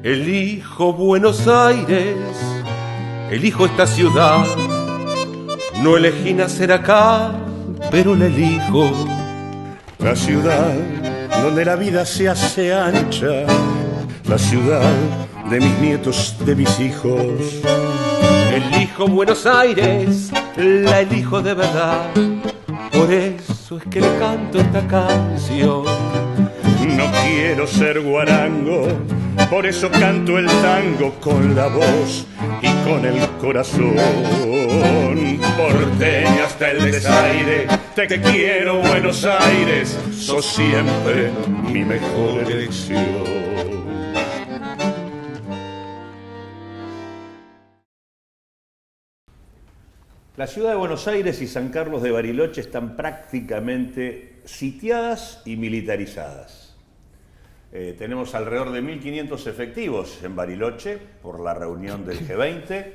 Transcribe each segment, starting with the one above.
Elijo Buenos Aires, elijo esta ciudad. No elegí nacer acá, pero la elijo. La ciudad donde la vida se hace ancha, la ciudad de mis nietos, de mis hijos. Elijo Buenos Aires, la elijo de verdad. Por eso es que le canto esta canción. No quiero ser guarango, por eso canto el tango con la voz y con el corazón. Porteña hasta el desaire, te quiero Buenos Aires, sos siempre mi mejor elección. La ciudad de Buenos Aires y San Carlos de Bariloche están prácticamente sitiadas y militarizadas. Tenemos alrededor de 1.500 efectivos en Bariloche por la reunión del G20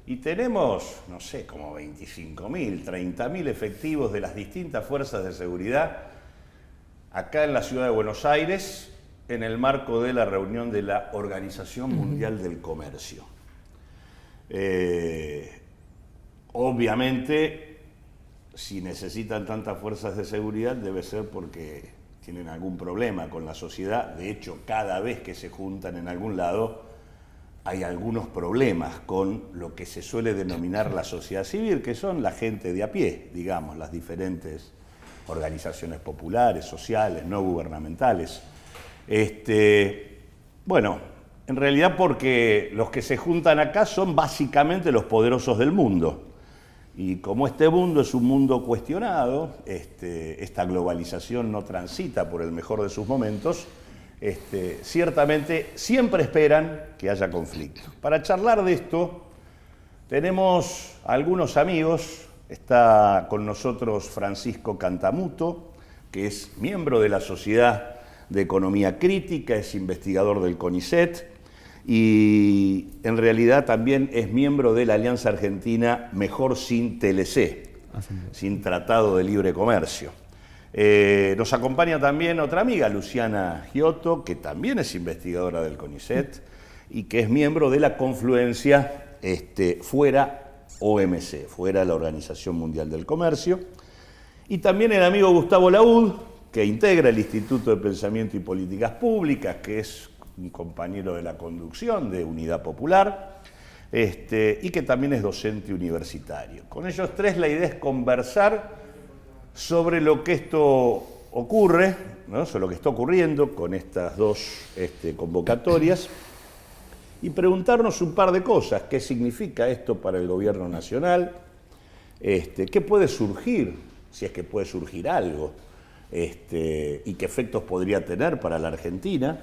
y tenemos, no sé, como 25.000, 30.000 efectivos de las distintas fuerzas de seguridad acá en la ciudad de Buenos Aires en el marco de la reunión de la Organización Mundial del Comercio. Obviamente, si necesitan tantas fuerzas de seguridad debe ser porque tienen algún problema con la sociedad. De hecho, cada vez que se juntan en algún lado hay algunos problemas con lo que se suele denominar la sociedad civil, que son la gente de a pie, digamos, las diferentes organizaciones populares, sociales, no gubernamentales. Bueno, en realidad porque los que se juntan acá son básicamente los poderosos del mundo. Y como este mundo es un mundo cuestionado, esta globalización no transita por el mejor de sus momentos, ciertamente siempre esperan que haya conflicto. Para charlar de esto tenemos algunos amigos. Está con nosotros Francisco Cantamuto, que es miembro de la Sociedad de Economía Crítica, es investigador del CONICET, y en realidad también es miembro de la Alianza Argentina Mejor Sin TLC, sin Tratado de Libre Comercio. Nos acompaña también otra amiga, Luciana Giotto, que también es investigadora del CONICET y que es miembro de la confluencia fuera OMC, fuera la Organización Mundial del Comercio. Y también el amigo Gustavo Laúd, que integra el Instituto de Pensamiento y Políticas Públicas, que es un compañero de la conducción de Unidad Popular, y que también es docente universitario. Con ellos tres la idea es conversar sobre lo que esto ocurre, ¿no? Sobre lo que está ocurriendo con estas dos convocatorias y preguntarnos un par de cosas. ¿Qué significa esto para el gobierno nacional? ¿Qué puede surgir, si es que puede surgir algo? ¿Y qué efectos podría tener para la Argentina?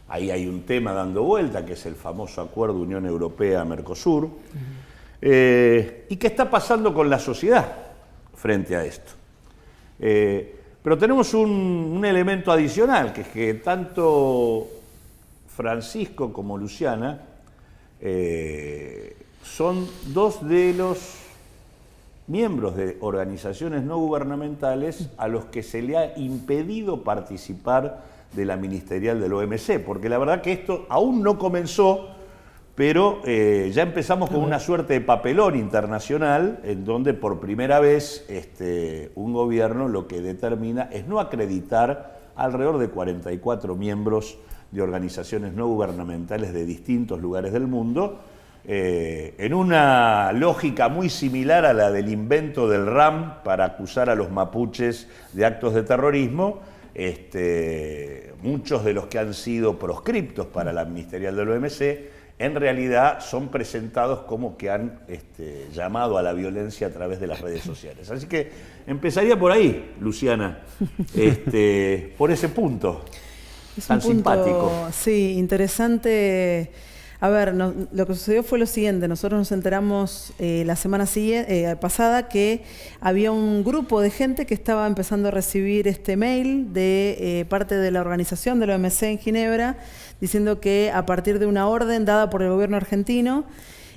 Ahí hay un tema dando vuelta, que es el famoso acuerdo Unión Europea-Mercosur. ¿Y qué está pasando con la sociedad frente a esto? Pero tenemos un elemento adicional, que es que tanto Francisco como Luciana son dos de los miembros de organizaciones no gubernamentales a los que se le ha impedido participar de la ministerial del OMC, porque la verdad que esto aún no comenzó, pero ya empezamos con una suerte de papelón internacional en donde por primera vez un gobierno lo que determina es no acreditar alrededor de 44 miembros de organizaciones no gubernamentales de distintos lugares del mundo, en una lógica muy similar a la del invento del RAM para acusar a los mapuches de actos de terrorismo. Muchos de los que han sido proscriptos para la ministerial del OMC en realidad son presentados como que han llamado a la violencia a través de las redes sociales. Así que empezaría por ahí, Luciana, por ese punto tan simpático. Sí, interesante. A ver, lo que sucedió fue lo siguiente. Nosotros nos enteramos la semana pasada que había un grupo de gente que estaba empezando a recibir este mail de parte de la organización de la OMC en Ginebra, diciendo que a partir de una orden dada por el gobierno argentino,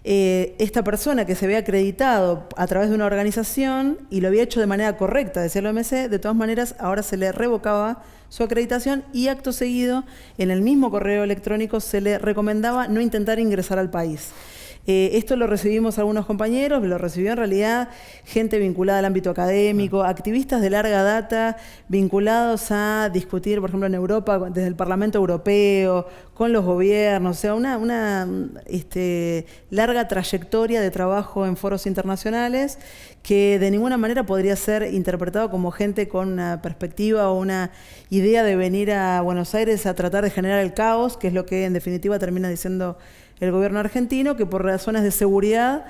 esta persona que se había acreditado a través de una organización y lo había hecho de manera correcta, decía el OMC, de todas maneras ahora se le revocaba su acreditación y acto seguido en el mismo correo electrónico se le recomendaba no intentar ingresar al país. Esto lo recibimos algunos compañeros, lo recibió en realidad gente vinculada al ámbito académico, activistas de larga data vinculados a discutir, por ejemplo, en Europa, desde el Parlamento Europeo, con los gobiernos, o sea, una larga trayectoria de trabajo en foros internacionales que de ninguna manera podría ser interpretado como gente con una perspectiva o una idea de venir a Buenos Aires a tratar de generar el caos, que es lo que en definitiva termina diciendo el gobierno argentino, que por razones de seguridad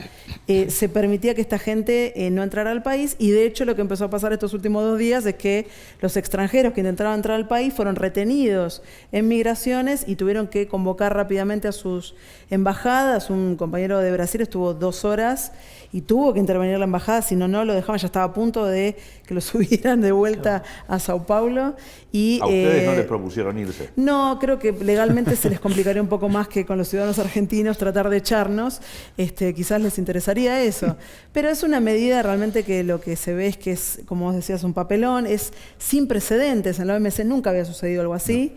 se permitía que esta gente no entrara al país, y de hecho lo que empezó a pasar estos últimos 2 días es que los extranjeros que intentaban entrar al país fueron retenidos en migraciones y tuvieron que convocar rápidamente a sus embajadas. Un compañero de Brasil estuvo 2 horas y tuvo que intervenir la embajada, si no, no lo dejaban, ya estaba a punto de que lo subieran de vuelta a Sao Paulo. Y, ¿a ustedes no les propusieron irse? No, creo que legalmente se les complicaría un poco más que con los ciudadanos argentinos tratar de echarnos, quizás les interesaría eso. Pero es una medida realmente que lo que se ve es que es, como vos decías, un papelón, es sin precedentes, en la OMC nunca había sucedido algo así,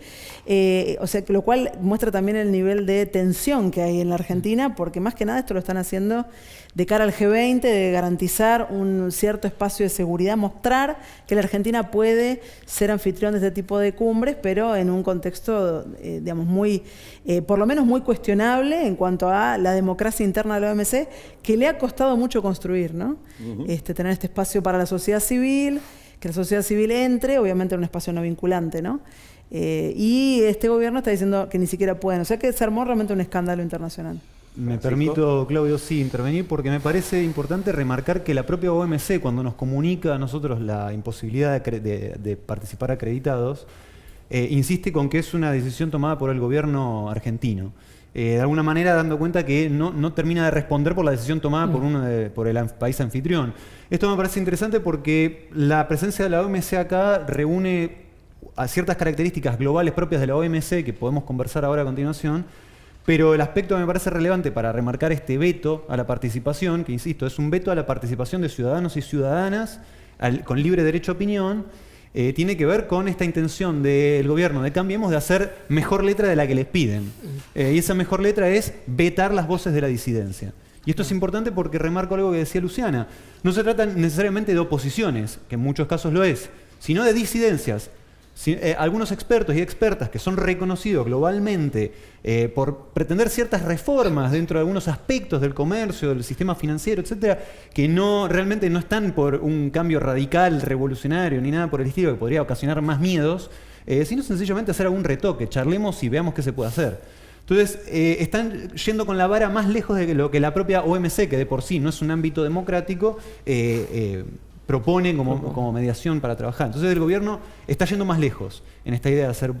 o sea, lo cual muestra también el nivel de tensión que hay en la Argentina, porque más que nada esto lo están haciendo de cara al G20, de garantizar un cierto espacio de seguridad, mostrar que la Argentina puede ser anfitrión de este tipo de cumbres, pero en un contexto, digamos, muy, por lo menos muy cuestionable en cuanto a la democracia interna de la OMC, que le ha costado mucho construir, ¿no? Tener este espacio para la sociedad civil, que la sociedad civil entre, obviamente en un espacio no vinculante, ¿no? Y este gobierno está diciendo que ni siquiera pueden, o sea que se armó realmente un escándalo internacional. Me permito, Claudio, sí, intervenir porque me parece importante remarcar que la propia OMC, cuando nos comunica a nosotros la imposibilidad de participar acreditados, insiste con que es una decisión tomada por el gobierno argentino. De alguna manera dando cuenta que no termina de responder por la decisión tomada por el país anfitrión. Esto me parece interesante porque la presencia de la OMC acá reúne a ciertas características globales propias de la OMC que podemos conversar ahora a continuación. Pero el aspecto que me parece relevante para remarcar este veto a la participación, que insisto, es un veto a la participación de ciudadanos y ciudadanas con libre derecho a opinión, tiene que ver con esta intención del gobierno de Cambiemos de hacer mejor letra de la que les piden. Y esa mejor letra es vetar las voces de la disidencia. Y esto es importante porque remarco algo que decía Luciana. No se trata necesariamente de oposiciones, que en muchos casos lo es, sino de disidencias. Algunos expertos y expertas que son reconocidos globalmente por pretender ciertas reformas dentro de algunos aspectos del comercio, del sistema financiero, etcétera, que realmente no están por un cambio radical, revolucionario, ni nada por el estilo que podría ocasionar más miedos, sino sencillamente hacer algún retoque, charlemos y veamos qué se puede hacer. Entonces, están yendo con la vara más lejos de lo que la propia OMC, que de por sí no es un ámbito democrático, propone como mediación para trabajar. Entonces el gobierno está yendo más lejos en esta idea de hacer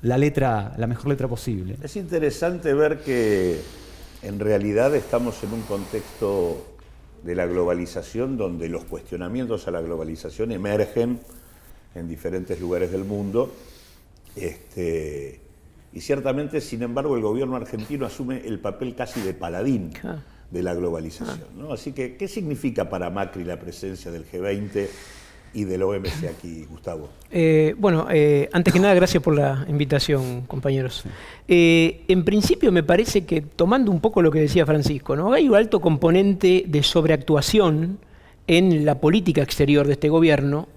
la mejor letra posible. Es interesante ver que en realidad estamos en un contexto de la globalización donde los cuestionamientos a la globalización emergen en diferentes lugares del mundo. Y ciertamente, sin embargo, el gobierno argentino asume el papel casi de paladín de la globalización, ¿no? Así que, ¿qué significa para Macri la presencia del G20 y del OMC aquí, Gustavo? Antes que nada, gracias por la invitación, compañeros. En principio, me parece que, tomando un poco lo que decía Francisco, ¿no? Hay un alto componente de sobreactuación en la política exterior de este gobierno,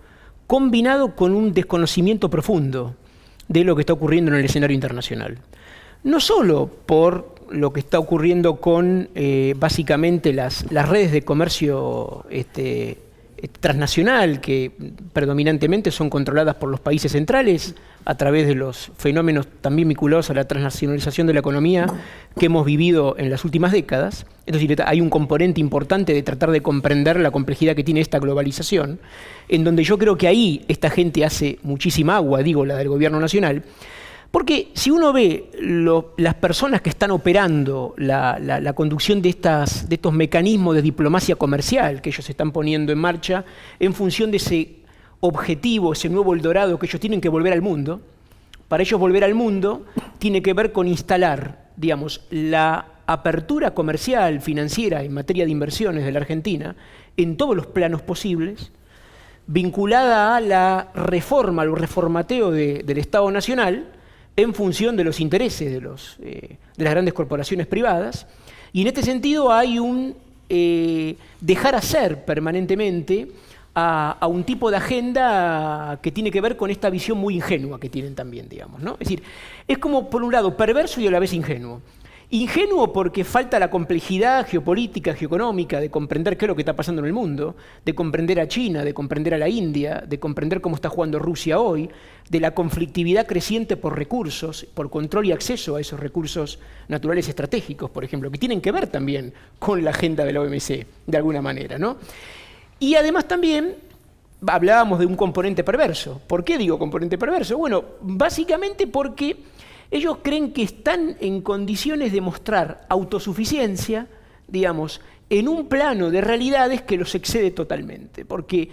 combinado con un desconocimiento profundo de lo que está ocurriendo en el escenario internacional. No solo por lo que está ocurriendo con básicamente las redes de comercio transnacional, que predominantemente son controladas por los países centrales a través de los fenómenos también vinculados a la transnacionalización de la economía que hemos vivido en las últimas décadas. Es decir, hay un componente importante de tratar de comprender la complejidad que tiene esta globalización, en donde yo creo que ahí esta gente hace muchísima agua, digo, la del gobierno nacional. Porque si uno ve las personas que están operando la conducción de estos mecanismos de diplomacia comercial que ellos están poniendo en marcha en función de ese objetivo, ese nuevo Eldorado que ellos tienen que volver al mundo, para ellos volver al mundo tiene que ver con instalar, digamos, la apertura comercial, financiera, en materia de inversiones de la Argentina, en todos los planos posibles, vinculada a la reforma, al reformateo del Estado Nacional, en función de los intereses de las grandes corporaciones privadas. Y en este sentido hay un dejar hacer permanentemente a un tipo de agenda que tiene que ver con esta visión muy ingenua que tienen también, digamos, ¿no? Es decir, es como, por un lado, perverso y a la vez ingenuo. Ingenuo porque falta la complejidad geopolítica, geoeconómica, de comprender qué es lo que está pasando en el mundo, de comprender a China, de comprender a la India, de comprender cómo está jugando Rusia hoy, de la conflictividad creciente por recursos, por control y acceso a esos recursos naturales estratégicos, por ejemplo, que tienen que ver también con la agenda de la OMC, de alguna manera, ¿no? Y además también hablábamos de un componente perverso. ¿Por qué digo componente perverso? Bueno, básicamente porque ellos creen que están en condiciones de mostrar autosuficiencia, digamos, en un plano de realidades que los excede totalmente. Porque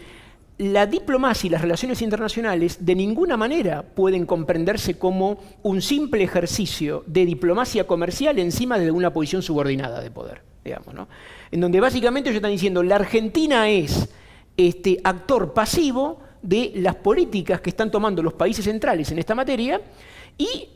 la diplomacia y las relaciones internacionales de ninguna manera pueden comprenderse como un simple ejercicio de diplomacia comercial encima de una posición subordinada de poder, digamos, ¿no? En donde básicamente ellos están diciendo la Argentina es actor pasivo de las políticas que están tomando los países centrales en esta materia. Y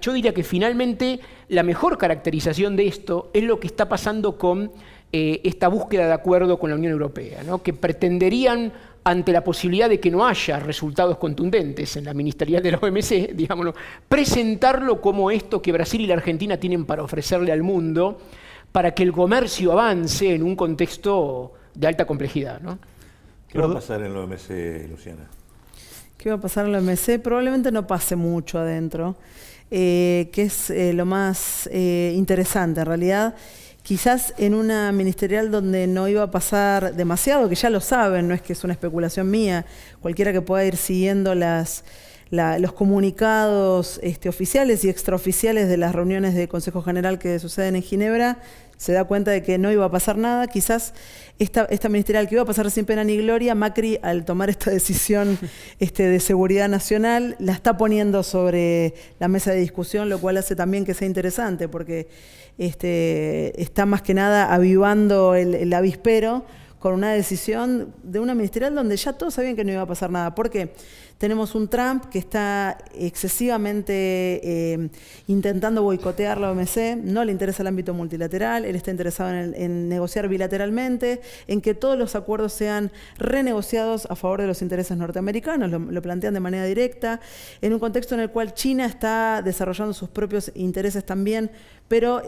yo diría que finalmente la mejor caracterización de esto es lo que está pasando con esta búsqueda de acuerdo con la Unión Europea, ¿no? Que pretenderían, ante la posibilidad de que no haya resultados contundentes en la ministerial de la OMC, digámoslo, presentarlo como esto que Brasil y la Argentina tienen para ofrecerle al mundo para que el comercio avance en un contexto de alta complejidad, ¿no? ¿Qué va a pasar en la OMC, Luciana? ¿Qué va a pasar en la OMC? Probablemente no pase mucho adentro, que es lo más interesante. En realidad, quizás en una ministerial donde no iba a pasar demasiado, que ya lo saben, no es que es una especulación mía, cualquiera que pueda ir siguiendo los comunicados oficiales y extraoficiales de las reuniones de Consejo General que suceden en Ginebra, se da cuenta de que no iba a pasar nada. Quizás esta ministerial que iba a pasar sin pena ni gloria, Macri, al tomar esta decisión de seguridad nacional, la está poniendo sobre la mesa de discusión, lo cual hace también que sea interesante, porque está más que nada avivando el avispero con una decisión de una ministerial donde ya todos sabían que no iba a pasar nada. ¿Por qué? Tenemos un Trump que está excesivamente intentando boicotear la OMC, no le interesa el ámbito multilateral, él está interesado en negociar bilateralmente, en que todos los acuerdos sean renegociados a favor de los intereses norteamericanos, lo plantean de manera directa, en un contexto en el cual China está desarrollando sus propios intereses también, pero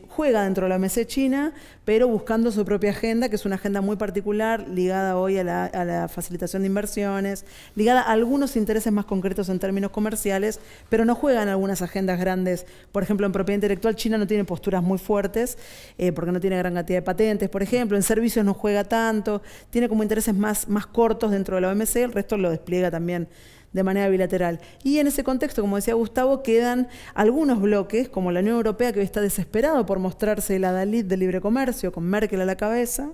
juega dentro de la OMC China, pero buscando su propia agenda, que es una agenda muy particular, ligada hoy a la facilitación de inversiones, ligada a algunos intereses más concretos en términos comerciales, pero no juega en algunas agendas grandes. Por ejemplo, en propiedad intelectual China no tiene posturas muy fuertes, porque no tiene gran cantidad de patentes, por ejemplo. En servicios no juega tanto, tiene como intereses más cortos dentro de la OMC, el resto lo despliega también de manera bilateral. Y en ese contexto, como decía Gustavo, quedan algunos bloques, como la Unión Europea, que hoy está desesperado por mostrarse el adalid del libre comercio, con Merkel a la cabeza.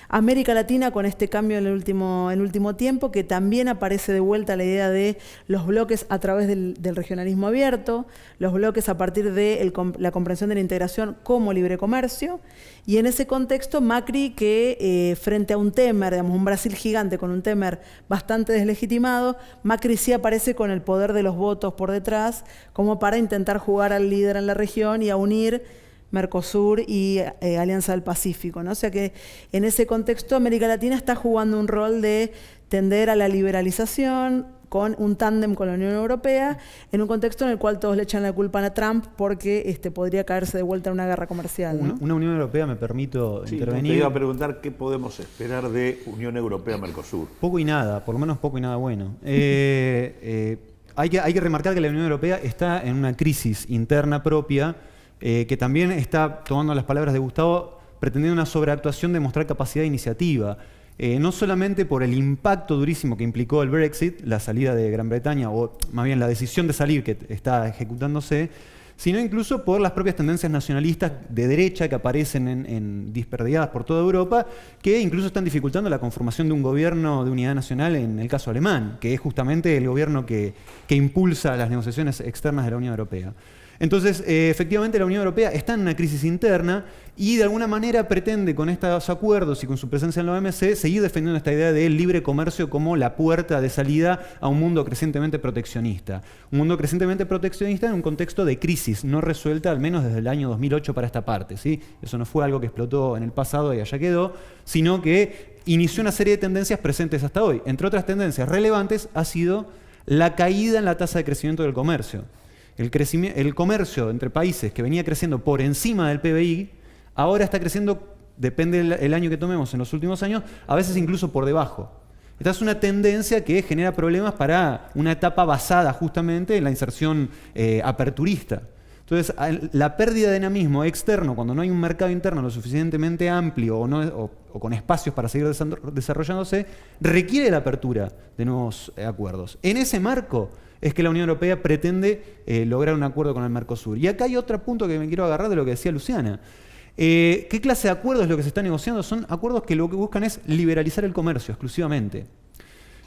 América Latina con este cambio en el último tiempo, que también aparece de vuelta la idea de los bloques a través del regionalismo abierto, los bloques a partir de la comprensión de la integración como libre comercio, y en ese contexto Macri, que frente a un Temer, digamos, un Brasil gigante con un Temer bastante deslegitimado, Macri sí aparece con el poder de los votos por detrás, como para intentar jugar al líder en la región y a unir Mercosur y Alianza del Pacífico, ¿no? O sea que en ese contexto América Latina está jugando un rol de tender a la liberalización con un tándem con la Unión Europea, en un contexto en el cual todos le echan la culpa a Trump porque podría caerse de vuelta en una guerra comercial, ¿no? Una Unión Europea, me permito intervenir. Te iba a preguntar qué podemos esperar de Unión Europea-Mercosur. Poco y nada, por lo menos poco y nada bueno. Hay que remarcar que la Unión Europea está en una crisis interna propia, que también está, tomando las palabras de Gustavo, pretendiendo una sobreactuación de mostrar capacidad de iniciativa. No solamente por el impacto durísimo que implicó el Brexit, la salida de Gran Bretaña, o más bien la decisión de salir que está ejecutándose, sino incluso por las propias tendencias nacionalistas de derecha que aparecen disperdidas por toda Europa, que incluso están dificultando la conformación de un gobierno de unidad nacional en el caso alemán, que es justamente el gobierno que impulsa las negociaciones externas de la Unión Europea. Entonces, efectivamente, la Unión Europea está en una crisis interna y de alguna manera pretende con estos acuerdos y con su presencia en la OMC seguir defendiendo esta idea del libre comercio como la puerta de salida a un mundo crecientemente proteccionista. Un mundo crecientemente proteccionista en un contexto de crisis no resuelta, al menos desde el año 2008 para esta parte, ¿sí? Eso no fue algo que explotó en el pasado y allá quedó, sino que inició una serie de tendencias presentes hasta hoy. Entre otras tendencias relevantes ha sido la caída en la tasa de crecimiento del comercio. El comercio entre países que venía creciendo por encima del PBI, ahora está creciendo, depende del año que tomemos en los últimos años, a veces incluso por debajo. Esta es una tendencia que genera problemas para una etapa basada justamente en la inserción aperturista. Entonces, la pérdida de dinamismo externo, cuando no hay un mercado interno lo suficientemente amplio o con espacios para seguir desarrollándose, requiere la apertura de nuevos acuerdos. En ese marco es que la Unión Europea pretende lograr un acuerdo con el Mercosur. Y acá hay otro punto que me quiero agarrar de lo que decía Luciana. ¿Qué clase de acuerdos es lo que se está negociando? Son acuerdos que lo que buscan es liberalizar el comercio exclusivamente.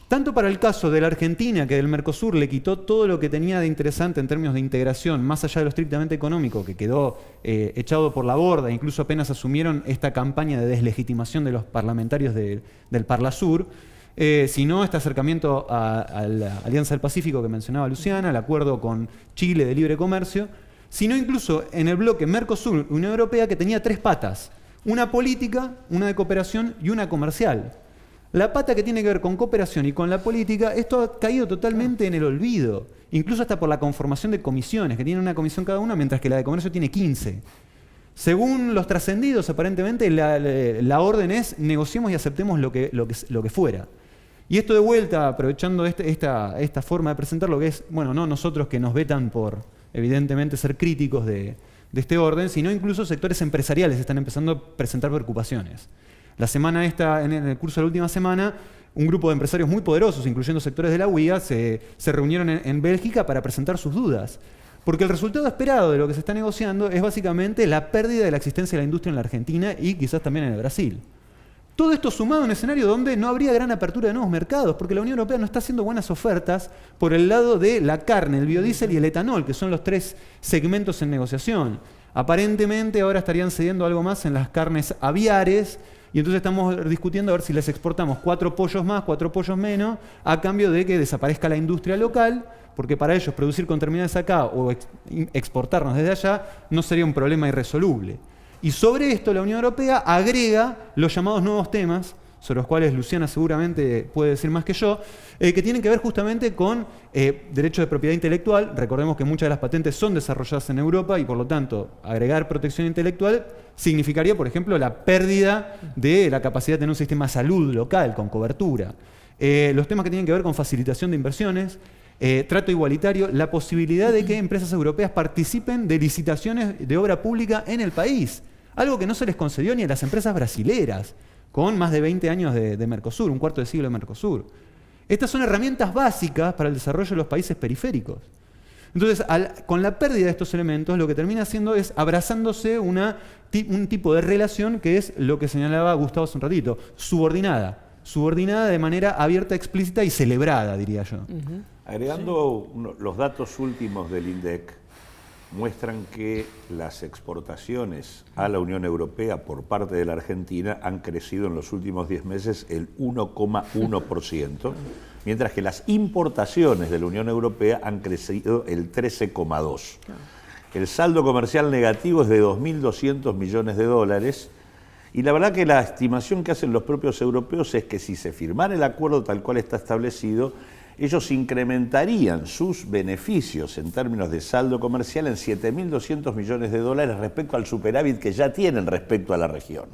Tanto para el caso de la Argentina, que del Mercosur le quitó todo lo que tenía de interesante en términos de integración, más allá de lo estrictamente económico, que quedó echado por la borda, incluso apenas asumieron esta campaña de deslegitimación de los parlamentarios del Parlasur, sino este acercamiento a la Alianza del Pacífico que mencionaba Luciana, el acuerdo con Chile de libre comercio, sino incluso en el bloque Mercosur-Unión Europea, que tenía 3 patas: una política, una de cooperación y una comercial. La pata que tiene que ver con cooperación y con la política, esto ha caído totalmente en el olvido, incluso hasta por la conformación de comisiones, que tienen una comisión cada una, mientras que la de comercio tiene 15. Según los trascendidos, aparentemente la orden es negociemos y aceptemos lo que fuera. Y esto de vuelta, aprovechando esta forma de presentar lo que es, bueno, no nosotros que nos vetan por, evidentemente, ser críticos de este orden, sino incluso sectores empresariales están empezando a presentar preocupaciones. La semana en el curso de la última semana, un grupo de empresarios muy poderosos, incluyendo sectores de la UIA, se reunieron en Bélgica para presentar sus dudas. Porque el resultado esperado de lo que se está negociando es básicamente la pérdida de la existencia de la industria en la Argentina y quizás también en el Brasil. Todo esto sumado a un escenario donde no habría gran apertura de nuevos mercados, porque la Unión Europea no está haciendo buenas ofertas por el lado de la carne, el biodiesel y el etanol, que son los 3 segmentos en negociación. Aparentemente ahora estarían cediendo algo más en las carnes aviares, y entonces estamos discutiendo a ver si les exportamos 4 pollos más, 4 pollos menos, a cambio de que desaparezca la industria local, porque para ellos producir con terminales acá o exportarnos desde allá no sería un problema irresoluble. Y sobre esto la Unión Europea agrega los llamados nuevos temas, sobre los cuales Luciana seguramente puede decir más que yo, que tienen que ver justamente con derecho de propiedad intelectual. Recordemos que muchas de las patentes son desarrolladas en Europa y por lo tanto agregar protección intelectual significaría, por ejemplo, la pérdida de la capacidad de tener un sistema de salud local con cobertura. Los temas que tienen que ver con facilitación de inversiones, trato igualitario, la posibilidad de que empresas europeas participen de licitaciones de obra pública en el país, algo que no se les concedió ni a las empresas brasileras, con más de 20 años de Mercosur, un cuarto de siglo de Mercosur. Estas son herramientas básicas para el desarrollo de los países periféricos. Entonces, con la pérdida de estos elementos, lo que termina haciendo es abrazándose un tipo de relación que es lo que señalaba Gustavo hace un ratito, subordinada. Subordinada de manera abierta, explícita y celebrada, diría yo. Agregando los datos últimos del INDEC, muestran que las exportaciones a la Unión Europea por parte de la Argentina han crecido en los últimos 10 meses el 1,1%, mientras que las importaciones de la Unión Europea han crecido el 13,2%. El saldo comercial negativo es de 2.200 millones de dólares, y la verdad que la estimación que hacen los propios europeos es que si se firmara el acuerdo tal cual está establecido, ellos incrementarían sus beneficios en términos de saldo comercial en 7.200 millones de dólares respecto al superávit que ya tienen respecto a la región.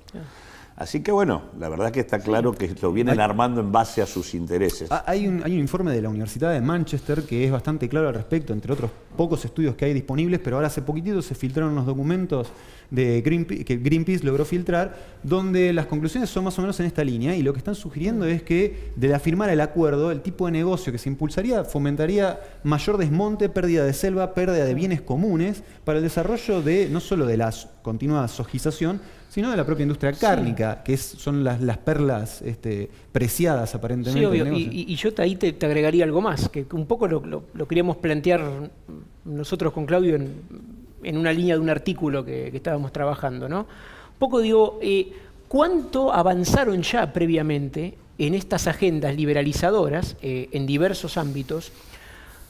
Así que bueno, la verdad que está claro que lo vienen armando en base a sus intereses. Hay un informe de la Universidad de Manchester que es bastante claro al respecto, entre otros pocos estudios que hay disponibles, pero ahora hace poquitito se filtraron unos documentos que Greenpeace logró filtrar, donde las conclusiones son más o menos en esta línea, y lo que están sugiriendo es que de firmar el acuerdo, el tipo de negocio que se impulsaría fomentaría mayor desmonte, pérdida de selva, pérdida de bienes comunes para el desarrollo de no solo de la continua sojización, sino de la propia industria cárnica, que son las perlas preciadas aparentemente. Sí, obvio. Y yo ahí te agregaría algo más, que un poco lo queríamos plantear nosotros con Claudio en una línea de un artículo que estábamos trabajando, ¿no? Un poco digo, ¿cuánto avanzaron ya previamente en estas agendas liberalizadoras en diversos ámbitos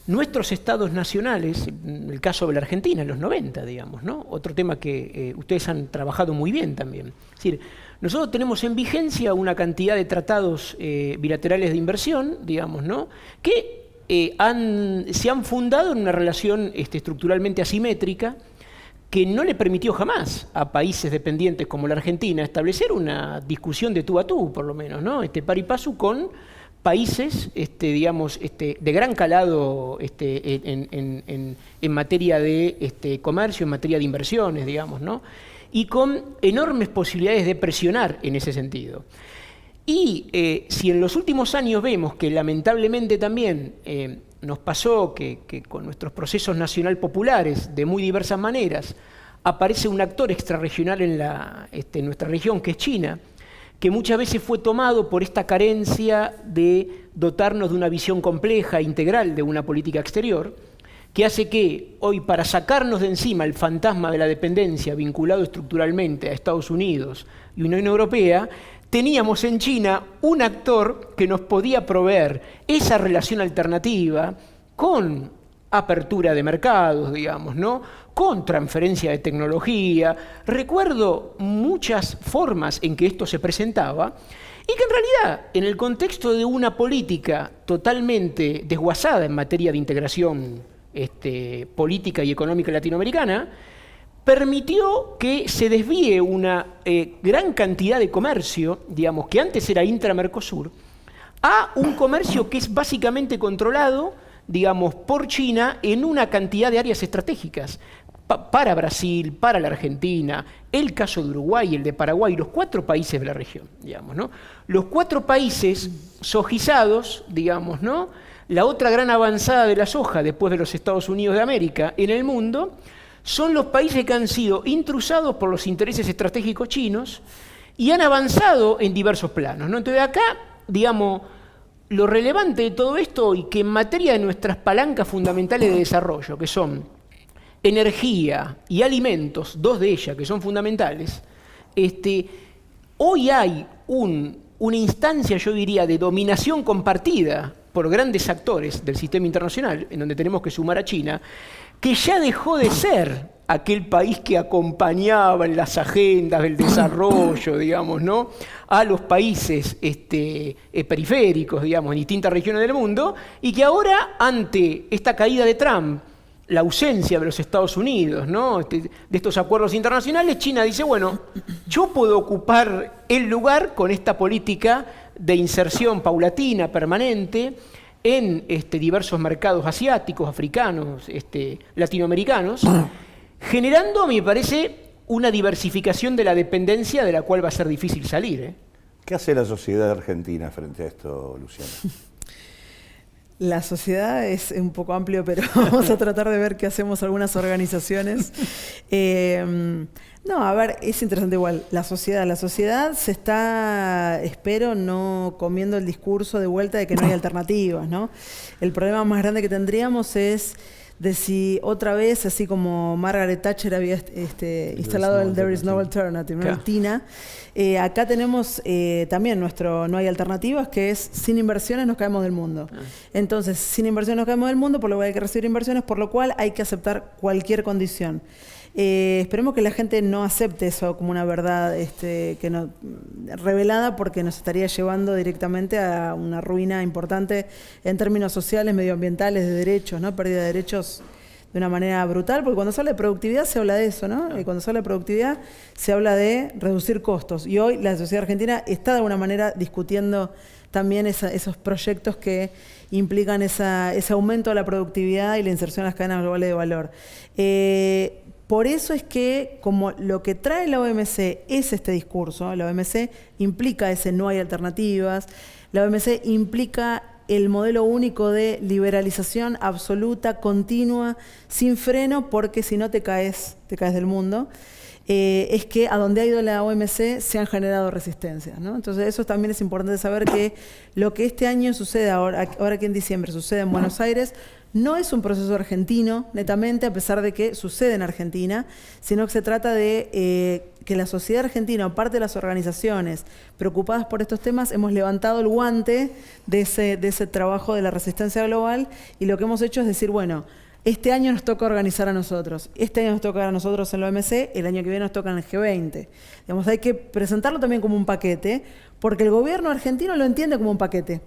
nuestros estados nacionales, en el caso de la Argentina, en los 90, digamos, ¿no? Otro tema que ustedes han trabajado muy bien también. Es decir, nosotros tenemos en vigencia una cantidad de tratados bilaterales de inversión, digamos, ¿no? Que se han fundado en una relación estructuralmente asimétrica que no le permitió jamás a países dependientes como la Argentina establecer una discusión de tú a tú, por lo menos, ¿no? Par y paso con países, digamos, de gran calado en materia de comercio, en materia de inversiones, digamos, ¿no? Y con enormes posibilidades de presionar en ese sentido. Y si en los últimos años vemos que lamentablemente también nos pasó que con nuestros procesos nacional populares, de muy diversas maneras, aparece un actor extrarregional en nuestra región, que es China, que muchas veces fue tomado por esta carencia de dotarnos de una visión compleja, integral de una política exterior, que hace que hoy, para sacarnos de encima el fantasma de la dependencia vinculado estructuralmente a Estados Unidos y Unión Europea, teníamos en China un actor que nos podía proveer esa relación alternativa con apertura de mercados, digamos, ¿no? Con transferencia de tecnología. Recuerdo muchas formas en que esto se presentaba y que en realidad, en el contexto de una política totalmente desguazada en materia de integración política y económica latinoamericana, permitió que se desvíe una gran cantidad de comercio, digamos, que antes era intra-Mercosur, a un comercio que es básicamente controlado, digamos, por China en una cantidad de áreas estratégicas, para Brasil, para la Argentina, el caso de Uruguay, el de Paraguay, los 4 países de la región, digamos, ¿no? Los 4 países sojizados, digamos, ¿no? La otra gran avanzada de la soja, después de los Estados Unidos de América, en el mundo, son los países que han sido intrusados por los intereses estratégicos chinos y han avanzado en diversos planos, ¿no? Entonces acá, digamos, lo relevante de todo esto, y que en materia de nuestras palancas fundamentales de desarrollo, que son energía y alimentos, 2 de ellas que son fundamentales, hoy hay una instancia, yo diría, de dominación compartida por grandes actores del sistema internacional, en donde tenemos que sumar a China, que ya dejó de ser aquel país que acompañaba en las agendas del desarrollo, digamos, ¿no?, a los países periféricos, digamos, en distintas regiones del mundo, y que ahora, ante esta caída de Trump, la ausencia de los Estados Unidos, ¿no?, de estos acuerdos internacionales, China dice, bueno, yo puedo ocupar el lugar con esta política de inserción paulatina, permanente, en diversos mercados asiáticos, africanos, latinoamericanos, generando, me parece, una diversificación de la dependencia de la cual va a ser difícil salir. ¿Qué hace la sociedad argentina frente a esto, Luciana? La sociedad es un poco amplio, pero vamos a tratar de ver qué hacemos algunas organizaciones. No, a ver, es interesante igual. La sociedad se está, espero, no comiendo el discurso de vuelta de que no hay alternativas, ¿no? El problema más grande que tendríamos es de si otra vez, así como Margaret Thatcher había instalado el There is no alternative, ¿no? El TINA, acá tenemos también nuestro no hay alternativas, que es sin inversiones nos caemos del mundo. Entonces, sin inversiones nos caemos del mundo, por lo cual hay que recibir inversiones, por lo cual hay que aceptar cualquier condición. Esperemos que la gente no acepte eso como una verdad que no, revelada, porque nos estaría llevando directamente a una ruina importante en términos sociales, medioambientales, de derechos, ¿no? Pérdida de derechos de una manera brutal, porque cuando se habla de productividad se habla de eso, ¿no? Y cuando se habla de productividad se habla de reducir costos. Y hoy la sociedad argentina está de alguna manera discutiendo también esos proyectos que implican ese aumento de la productividad y la inserción en las cadenas globales de valor. Por eso es que, como lo que trae la OMC es este discurso, la OMC implica ese no hay alternativas, la OMC implica el modelo único de liberalización absoluta, continua, sin freno, porque si no te caes del mundo, es que a donde ha ido la OMC se han generado resistencias, ¿no? Entonces eso también es importante saber, que lo que este año sucede, ahora que en diciembre sucede en Buenos Aires, No es un proceso argentino, netamente, a pesar de que sucede en Argentina, sino que se trata de que la sociedad argentina, o parte de las organizaciones preocupadas por estos temas, hemos levantado el guante de ese trabajo de la resistencia global, y lo que hemos hecho es decir, bueno, este año nos toca organizar a nosotros, este año nos toca a nosotros en la OMC, el año que viene nos toca en el G20. Digamos, hay que presentarlo también como un paquete, porque el gobierno argentino lo entiende como un paquete.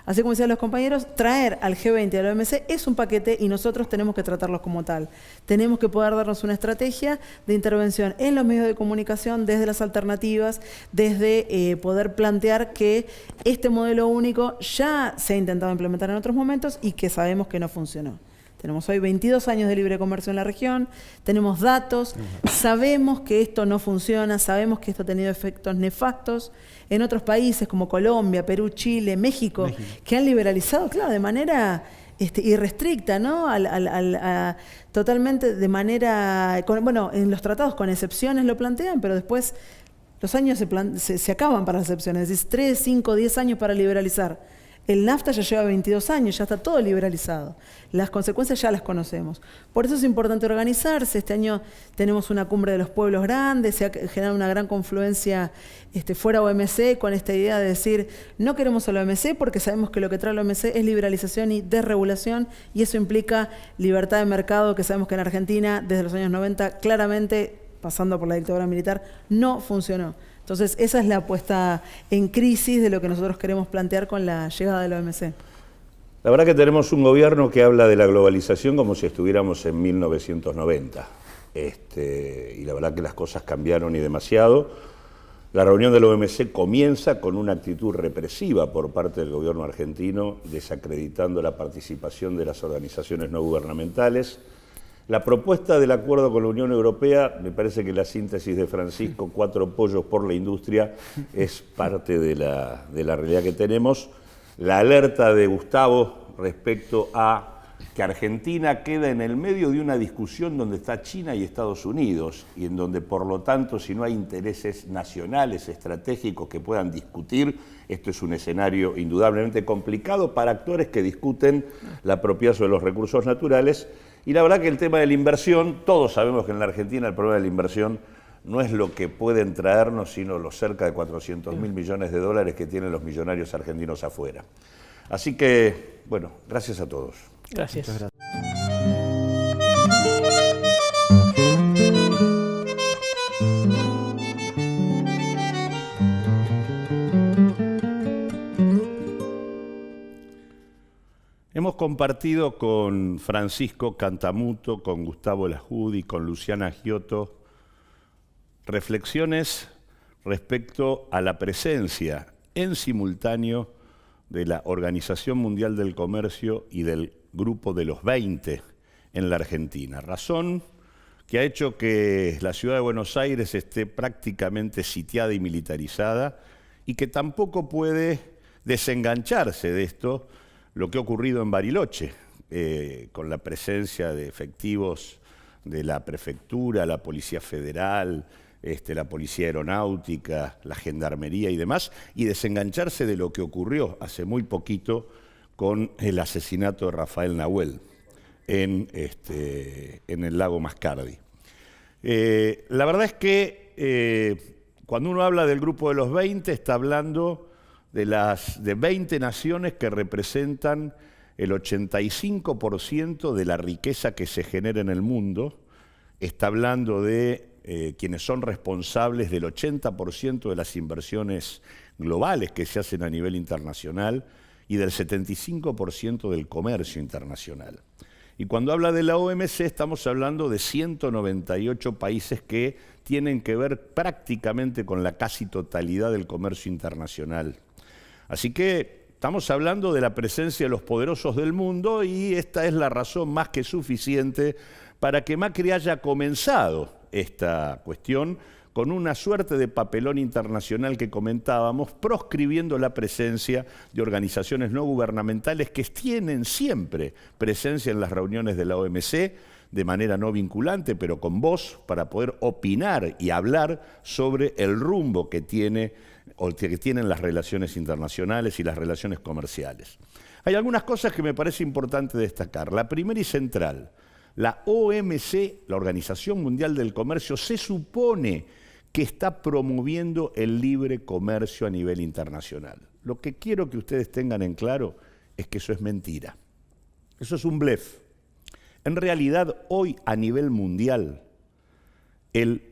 Así como decían los compañeros, traer al G20 y a la OMC es un paquete y nosotros tenemos que tratarlos como tal. Tenemos que poder darnos una estrategia de intervención en los medios de comunicación, desde las alternativas, desde poder plantear que este modelo único ya se ha intentado implementar en otros momentos y que sabemos que no funcionó. Tenemos hoy 22 años de libre comercio en la región, tenemos datos, sabemos que esto no funciona, sabemos que esto ha tenido efectos nefastos en otros países como Colombia, Perú, Chile, México, que han liberalizado, claro, de manera irrestricta, ¿no? Totalmente de manera, bueno, en los tratados con excepciones lo plantean, pero después los años se acaban para las excepciones, es decir, 3, 5, 10 años para liberalizar. El NAFTA ya lleva 22 años, ya está todo liberalizado. Las consecuencias ya las conocemos. Por eso es importante organizarse. Este año tenemos una cumbre de los pueblos grandes, se ha generado una gran confluencia fuera OMC con esta idea de decir, no queremos a la OMC porque sabemos que lo que trae la OMC es liberalización y desregulación, y eso implica libertad de mercado, que sabemos que en Argentina desde los años 90 claramente, pasando por la dictadura militar, no funcionó. Entonces, esa es la puesta en crisis de lo que nosotros queremos plantear con la llegada de la OMC. La verdad que tenemos un gobierno que habla de la globalización como si estuviéramos en 1990. Y la verdad que las cosas cambiaron y demasiado. La reunión de la OMC comienza con una actitud represiva por parte del gobierno argentino, desacreditando la participación de las organizaciones no gubernamentales. La propuesta del acuerdo con la Unión Europea, me parece que la síntesis de Francisco, 4 pollos por la industria, es parte de la realidad que tenemos. La alerta de Gustavo respecto a que Argentina queda en el medio de una discusión donde está China y Estados Unidos, y en donde, por lo tanto, si no hay intereses nacionales, estratégicos que puedan discutir, esto es un escenario indudablemente complicado para actores que discuten la apropiación de los recursos naturales. Y la verdad que el tema de la inversión, todos sabemos que en la Argentina el problema de la inversión no es lo que pueden traernos, sino los cerca de 400.000 millones de dólares que tienen los millonarios argentinos afuera. Así que, bueno, gracias a todos. Gracias. Muchas gracias. Hemos compartido con Francisco Cantamuto, con Gustavo Lajudi, con Luciana Giotto, reflexiones respecto a la presencia en simultáneo de la Organización Mundial del Comercio y del Grupo de los 20 en la Argentina. Razón que ha hecho que la ciudad de Buenos Aires esté prácticamente sitiada y militarizada, y que tampoco puede desengancharse de esto lo que ha ocurrido en Bariloche, con la presencia de efectivos de la prefectura, la Policía Federal, la Policía Aeronáutica, la Gendarmería y demás, y desengancharse de lo que ocurrió hace muy poquito con el asesinato de Rafael Nahuel en el lago Mascardi. La verdad es que cuando uno habla del Grupo de los 20, está hablando de 20 naciones que representan el 85% de la riqueza que se genera en el mundo. Está hablando de quienes son responsables del 80% de las inversiones globales que se hacen a nivel internacional y del 75% del comercio internacional. Y cuando habla de la OMC estamos hablando de 198 países que tienen que ver prácticamente con la casi totalidad del comercio internacional. Así que estamos hablando de la presencia de los poderosos del mundo, y esta es la razón más que suficiente para que Macri haya comenzado esta cuestión con una suerte de papelón internacional que comentábamos, proscribiendo la presencia de organizaciones no gubernamentales que tienen siempre presencia en las reuniones de la OMC, de manera no vinculante, pero con voz, para poder opinar y hablar sobre el rumbo que tienen las relaciones internacionales y las relaciones comerciales. Hay algunas cosas que me parece importante destacar. La primera y central, la OMC, la Organización Mundial del Comercio, se supone que está promoviendo el libre comercio a nivel internacional. Lo que quiero que ustedes tengan en claro es que eso es mentira. Eso es un blef. En realidad, hoy a nivel mundial, el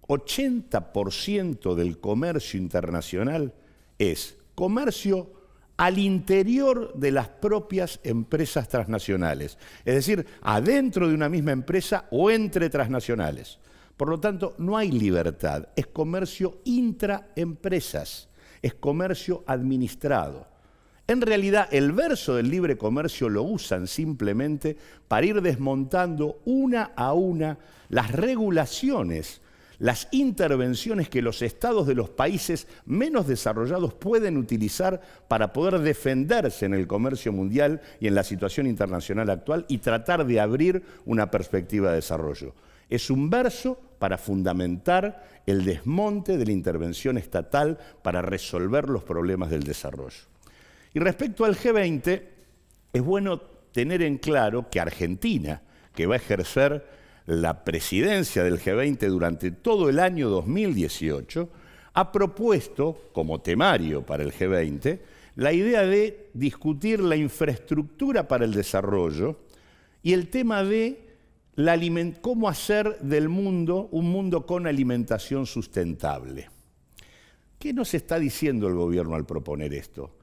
80% del comercio internacional es comercio al interior de las propias empresas transnacionales, es decir, adentro de una misma empresa o entre transnacionales. Por lo tanto, no hay libertad, es comercio intraempresas, es comercio administrado. En realidad, el verso del libre comercio lo usan simplemente para ir desmontando una a una las regulaciones, las intervenciones que los estados de los países menos desarrollados pueden utilizar para poder defenderse en el comercio mundial y en la situación internacional actual y tratar de abrir una perspectiva de desarrollo. Es un verso para fundamentar el desmonte de la intervención estatal para resolver los problemas del desarrollo. Y respecto al G20, es bueno tener en claro que Argentina, que va a ejercer la presidencia del G20 durante todo el año 2018, ha propuesto, como temario para el G20, la idea de discutir la infraestructura para el desarrollo y el tema de cómo hacer del mundo un mundo con alimentación sustentable. ¿Qué nos está diciendo el gobierno al proponer esto?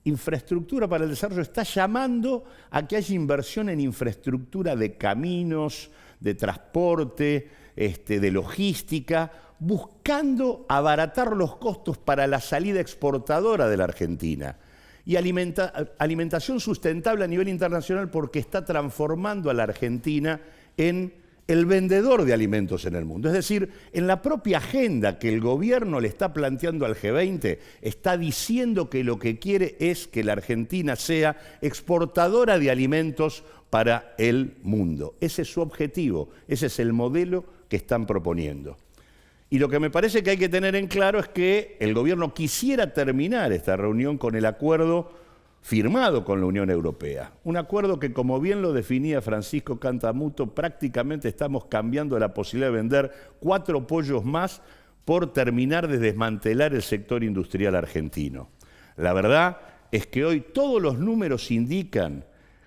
Infraestructura para el desarrollo está llamando a que haya inversión en infraestructura de caminos, de transporte, de logística, buscando abaratar los costos para la salida exportadora de la Argentina. Y alimentación sustentable a nivel internacional porque está transformando a la Argentina en el vendedor de alimentos en el mundo. Es decir, en la propia agenda que el gobierno le está planteando al G20, está diciendo que lo que quiere es que la Argentina sea exportadora de alimentos para el mundo. Ese es su objetivo, ese es el modelo que están proponiendo. Y lo que me parece que hay que tener en claro es que el gobierno quisiera terminar esta reunión con el acuerdo firmado con la Unión Europea. Un acuerdo que, como bien lo definía Francisco Cantamuto, prácticamente estamos cambiando la posibilidad de vender 4 pollos más por terminar de desmantelar el sector industrial argentino. La verdad es que hoy todos los números indican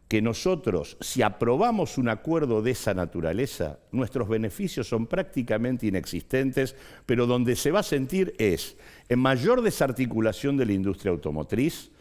que nosotros, si aprobamos un acuerdo de esa naturaleza, nuestros beneficios son prácticamente inexistentes, pero donde se va a sentir es en mayor desarticulación de la industria automotriz,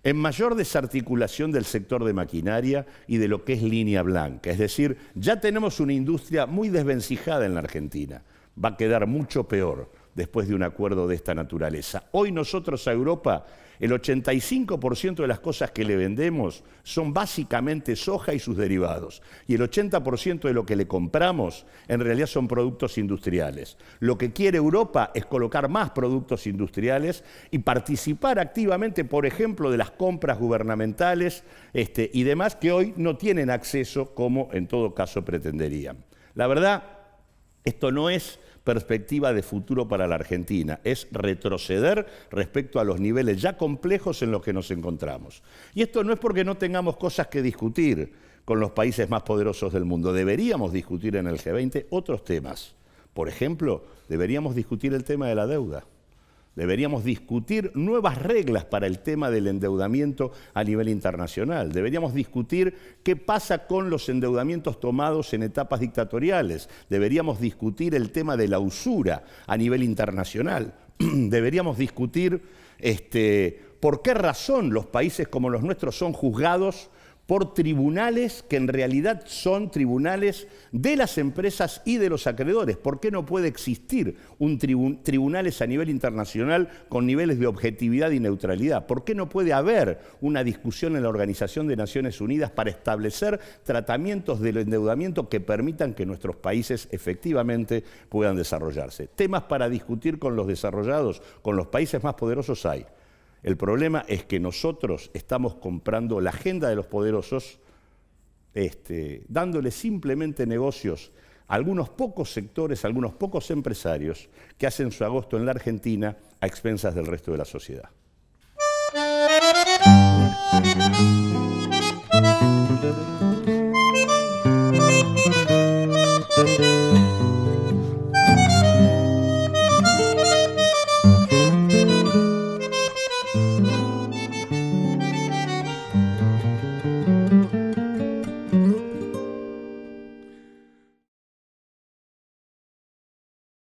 en mayor desarticulación del sector de maquinaria y de lo que es línea blanca. Es decir, ya tenemos una industria muy desvencijada en la Argentina. Va a quedar mucho peor después de un acuerdo de esta naturaleza. Hoy nosotros a Europa, el 85% de las cosas que le vendemos son básicamente soja y sus derivados. Y el 80% de lo que le compramos en realidad son productos industriales. Lo que quiere Europa es colocar más productos industriales y participar activamente, por ejemplo, de las compras gubernamentales y demás que hoy no tienen acceso como en todo caso pretenderían. La verdad, esto no es perspectiva de futuro para la Argentina, es retroceder respecto a los niveles ya complejos en los que nos encontramos. Y esto no es porque no tengamos cosas que discutir con los países más poderosos del mundo. Deberíamos discutir en el G20 otros temas. Por ejemplo, deberíamos discutir el tema de la deuda. Deberíamos discutir nuevas reglas para el tema del endeudamiento a nivel internacional. Deberíamos discutir qué pasa con los endeudamientos tomados en etapas dictatoriales. Deberíamos discutir el tema de la usura a nivel internacional. Deberíamos discutir por qué razón los países como los nuestros son juzgados por tribunales que en realidad son tribunales de las empresas y de los acreedores. ¿Por qué no puede existir tribunales a nivel internacional con niveles de objetividad y neutralidad? ¿Por qué no puede haber una discusión en la Organización de Naciones Unidas para establecer tratamientos del endeudamiento que permitan que nuestros países efectivamente puedan desarrollarse? Temas para discutir con los desarrollados, con los países más poderosos hay. El problema es que nosotros estamos comprando la agenda de los poderosos, dándole simplemente negocios a algunos pocos sectores, a algunos pocos empresarios que hacen su agosto en la Argentina a expensas del resto de la sociedad. Thank you.